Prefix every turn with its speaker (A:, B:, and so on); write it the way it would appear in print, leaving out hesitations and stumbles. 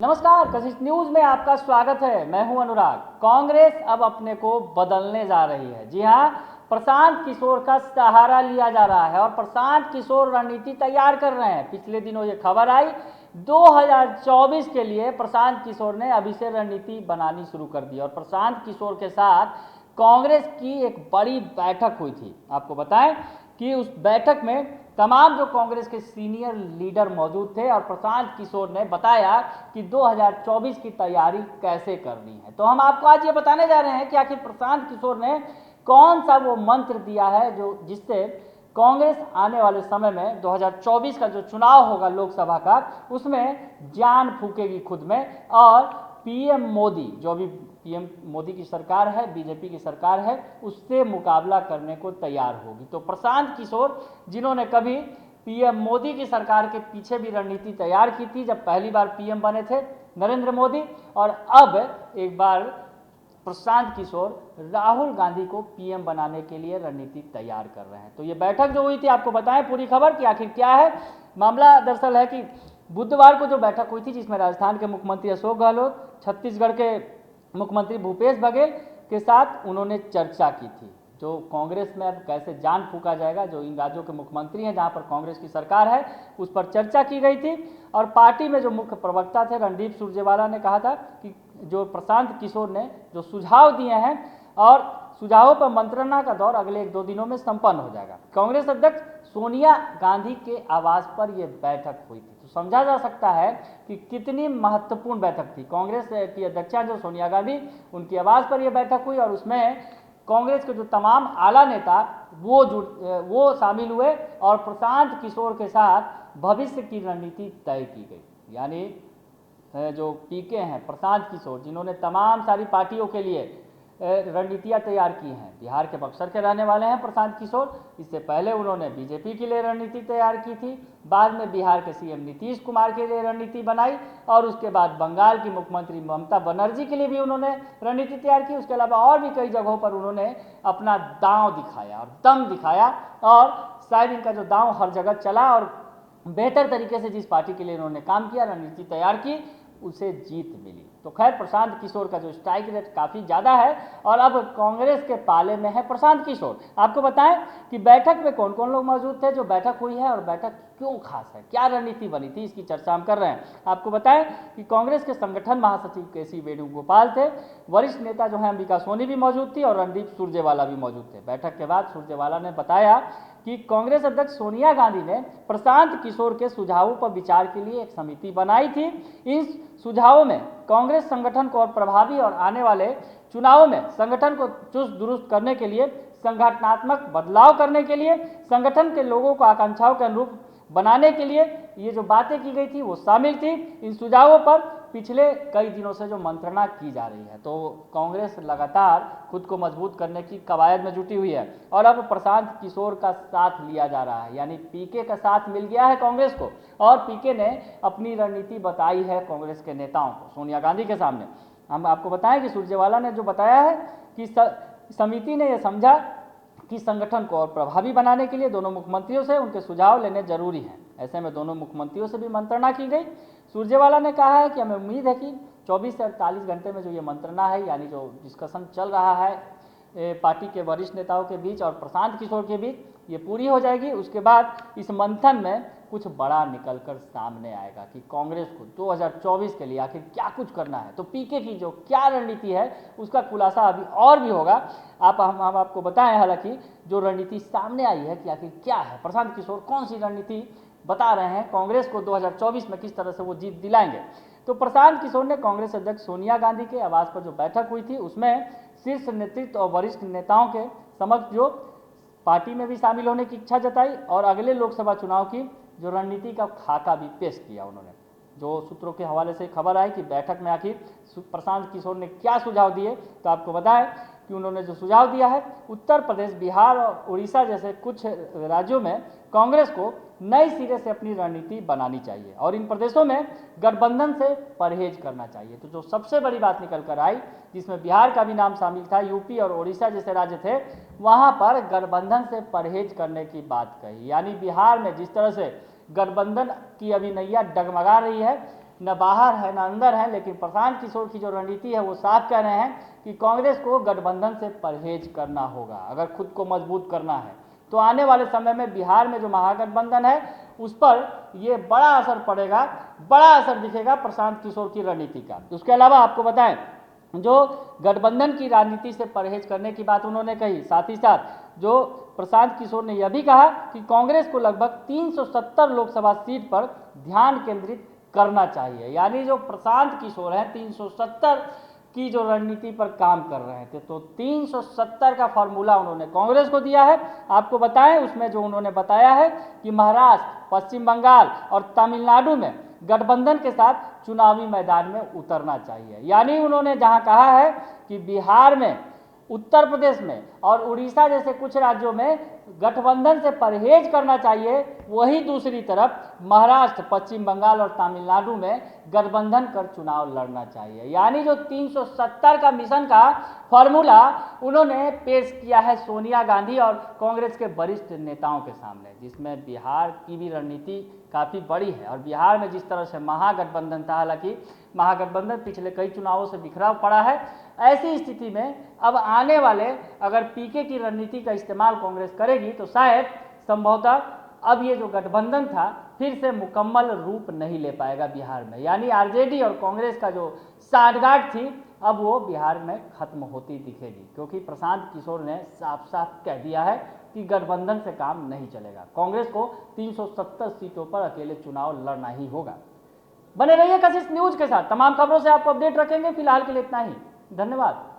A: नमस्कार, कशिश न्यूज में आपका स्वागत है। मैं हूं अनुराग। कांग्रेस अब अपने को बदलने जा रही है। जी हां, प्रशांत किशोर का सहारा लिया जा रहा है और प्रशांत किशोर रणनीति तैयार कर रहे हैं। पिछले दिनों ये खबर आई 2024 के लिए प्रशांत किशोर ने अभी से रणनीति बनानी शुरू कर दी और प्रशांत किशोर के साथ कांग्रेस की एक बड़ी बैठक हुई थी। आपको बताएं कि उस बैठक में तमाम जो कांग्रेस के सीनियर लीडर मौजूद थे और प्रशांत किशोर ने बताया कि 2024 की तैयारी कैसे करनी है। तो हम आपको आज ये बताने जा रहे हैं कि आखिर प्रशांत किशोर ने कौन सा वो मंत्र दिया है जो जिससे कांग्रेस आने वाले समय में 2024 का जो चुनाव होगा लोकसभा का, उसमें जान फूकेगी खुद में और पीएम मोदी, जो अभी पीएम मोदी की सरकार है, बीजेपी की सरकार है, उससे मुकाबला करने को तैयार होगी। तो प्रशांत किशोर, जिन्होंने कभी पीएम मोदी की सरकार के पीछे भी रणनीति तैयार की थी जब पहली बार पीएम बने थे नरेंद्र मोदी, और अब एक बार प्रशांत किशोर राहुल गांधी को पीएम बनाने के लिए रणनीति तैयार कर रहे हैं। तो ये बैठक जो हुई थी, आपको बताएं पूरी खबर कि आखिर क्या है मामला। दरअसल है कि बुधवार को जो बैठक हुई थी जिसमें राजस्थान के मुख्यमंत्री अशोक गहलोत, छत्तीसगढ़ के मुख्यमंत्री भूपेश बघेल के साथ उन्होंने चर्चा की थी। जो कांग्रेस में अब कैसे जान फूका जाएगा, जो इन राज्यों के मुख्यमंत्री हैं जहां पर कांग्रेस की सरकार है, उस पर चर्चा की गई थी। और पार्टी में जो मुख्य प्रवक्ता थे रणदीप सुरजेवाला ने कहा था कि जो प्रशांत किशोर ने जो सुझाव दिए हैं और सुझावों पर मंत्रणा का दौर अगले 1-2 दिनों में संपन्न हो जाएगा। कांग्रेस अध्यक्ष सोनिया गांधी के आवास पर यह बैठक हुई थी। तो समझा जा सकता है कि कितनी महत्वपूर्ण बैठक थी। कांग्रेस की अध्यक्षा जो सोनिया गांधी, उनके आवास पर यह बैठक हुई और उसमें कांग्रेस के जो तमाम आला नेता वो शामिल हुए और प्रशांत किशोर के साथ भविष्य की रणनीति तय की गई। यानी जो पीके हैं प्रशांत किशोर, जिन्होंने तमाम सारी पार्टियों के लिए रणनीतियाँ तैयार की हैं। बिहार के बक्सर के रहने वाले हैं प्रशांत किशोर। इससे पहले उन्होंने बीजेपी के लिए रणनीति तैयार की थी, बाद में बिहार के सीएम नीतीश कुमार के लिए रणनीति बनाई और उसके बाद बंगाल की मुख्यमंत्री ममता बनर्जी के लिए भी उन्होंने रणनीति तैयार की। उसके अलावा और भी कई जगहों पर उन्होंने अपना दांव दिखाया और दम दिखाया और शायद इनका जो दांव हर जगह चला और बेहतर तरीके से जिस पार्टी के लिए उन्होंने काम किया, रणनीति तैयार की, उसे जीत मिली। तो खैर, प्रशांत किशोर का जो स्ट्राइक रेट काफ़ी ज़्यादा है और अब कांग्रेस के पाले में है प्रशांत किशोर। आपको बताएं कि बैठक में कौन कौन लोग मौजूद थे, जो बैठक हुई है और बैठक क्यों खास है, क्या रणनीति बनी थी, इसकी चर्चा हम कर रहे हैं। आपको बताएं कि कांग्रेस के संगठन महासचिव केसी वेणुगोपाल थे, वरिष्ठ नेता जो हैं अंबिका सोनी भी मौजूद थी और रणदीप सुरजेवाला भी मौजूद थे। बैठक के बाद सुरजेवाला ने बताया कि कांग्रेस अध्यक्ष सोनिया गांधी ने प्रशांत किशोर के सुझावों पर विचार के लिए एक समिति बनाई थी। इन सुझावों में कांग्रेस संगठन को और प्रभावी और आने वाले चुनावों में संगठन को चुस्त दुरुस्त करने के लिए, संगठनात्मक बदलाव करने के लिए, संगठन के लोगों को आकांक्षाओं के अनुरूप बनाने के लिए ये जो बातें की गई थी वो शामिल थी। इन सुझावों पर पिछले कई दिनों से जो मंत्रणा की जा रही है, तो कांग्रेस लगातार खुद को मजबूत करने की कवायद में जुटी हुई है और अब प्रशांत किशोर का साथ लिया जा रहा है। यानी पीके का साथ मिल गया है कांग्रेस को और पीके ने अपनी रणनीति बताई है कांग्रेस के नेताओं को सोनिया गांधी के सामने। हम आपको बताएं कि सुरजेवाला ने जो बताया है कि समिति ने यह समझा कि संगठन को और प्रभावी बनाने के लिए दोनों मुख्यमंत्रियों से उनके सुझाव लेने जरूरी हैं। ऐसे में दोनों मुख्यमंत्रियों से भी मंत्रणा की गई। सुरजेवाला ने कहा है कि हमें उम्मीद है कि 24 से 48 घंटे में जो ये मंत्रणा है, यानी जो डिस्कशन चल रहा है पार्टी के वरिष्ठ नेताओं के बीच और प्रशांत किशोर के बीच, ये पूरी हो जाएगी। उसके बाद इस मंथन में कुछ बड़ा निकलकर सामने आएगा कि कांग्रेस को 2024 के लिए आखिर क्या कुछ करना है। तो पीके की जो क्या रणनीति है उसका खुलासा अभी और भी होगा। हम आपको बताएं हालांकि जो रणनीति सामने आई है कि आखिर क्या है, प्रशांत किशोर कौन सी रणनीति बता रहे हैं कांग्रेस को 2024 में, किस तरह से वो जीत दिलाएंगे। तो प्रशांत किशोर ने कांग्रेस अध्यक्ष सोनिया गांधी के आवास पर जो बैठक हुई थी उसमें शीर्ष नेतृत्व और वरिष्ठ नेताओं के समक्ष जो पार्टी में भी शामिल होने की इच्छा जताई और अगले लोकसभा चुनाव की जो रणनीति का खाका भी पेश किया उन्होंने। जो सूत्रों के हवाले से खबर आई कि बैठक में आखिर प्रशांत किशोर ने क्या सुझाव दिए, तो आपको बताएं कि उन्होंने जो सुझाव दिया है, उत्तर प्रदेश, बिहार और उड़ीसा जैसे कुछ राज्यों में कांग्रेस को नए सिरे से अपनी रणनीति बनानी चाहिए और इन प्रदेशों में गठबंधन से परहेज करना चाहिए। तो जो सबसे बड़ी बात निकल कर आई, जिसमें बिहार का भी नाम शामिल था, यूपी और उड़ीसा जैसे राज्य थे, वहाँ पर गठबंधन से परहेज करने की बात कही। यानी बिहार में जिस तरह से गठबंधन की अभी नैया डगमगा रही है, न बाहर है न अंदर है, लेकिन प्रशांत किशोर की जो रणनीति है वो साफ कह रहे हैं कि कांग्रेस को गठबंधन से परहेज करना होगा। अगर खुद को मजबूत करना है तो आने वाले समय में बिहार में जो महागठबंधन है उस पर ये बड़ा असर पड़ेगा, बड़ा असर दिखेगा प्रशांत किशोर की रणनीति का। उसके अलावा आपको बताएं, जो गठबंधन की राजनीति से परहेज करने की बात उन्होंने कही, साथ ही साथ जो प्रशांत किशोर ने यह भी कहा कि कांग्रेस को लगभग 370 लोकसभा सीट पर ध्यान केंद्रित करना चाहिए। यानी जो प्रशांत किशोर हैं 370 की जो रणनीति पर काम कर रहे थे, तो 370 का फॉर्मूला उन्होंने कांग्रेस को दिया है। आपको बताएं उसमें जो उन्होंने बताया है कि महाराष्ट्र, पश्चिम बंगाल और तमिलनाडु में गठबंधन के साथ चुनावी मैदान में उतरना चाहिए। यानी उन्होंने जहां कहा है कि बिहार में, उत्तर प्रदेश में और उड़ीसा जैसे कुछ राज्यों में गठबंधन से परहेज करना चाहिए, वही दूसरी तरफ महाराष्ट्र, पश्चिम बंगाल और तमिलनाडु में गठबंधन कर चुनाव लड़ना चाहिए। यानी जो 370 का मिशन का फॉर्मूला उन्होंने पेश किया है सोनिया गांधी और कांग्रेस के वरिष्ठ नेताओं के सामने, जिसमें बिहार की भी रणनीति काफ़ी बड़ी है। और बिहार में जिस तरह से महागठबंधन था, हालांकि महागठबंधन पिछले कई चुनावों से बिखरा पड़ा है, ऐसी स्थिति में अब आने वाले अगर पीके की रणनीति का इस्तेमाल कांग्रेस करेगी तो शायद संभवतः अब ये जो गठबंधन था फिर से मुकम्मल रूप नहीं ले पाएगा बिहार में। यानी आरजेडी और कांग्रेस का जो साठगांठ थी अब वो बिहार में खत्म होती दिखेगी, क्योंकि प्रशांत किशोर ने साफ साफ कह दिया है कि गठबंधन से काम नहीं चलेगा। कांग्रेस को 370 सीटों पर अकेले चुनाव लड़ना ही होगा। बने रहिए कशिश न्यूज के साथ, तमाम खबरों से आपको अपडेट रखेंगे। फिलहाल के लिए इतना ही, धन्यवाद।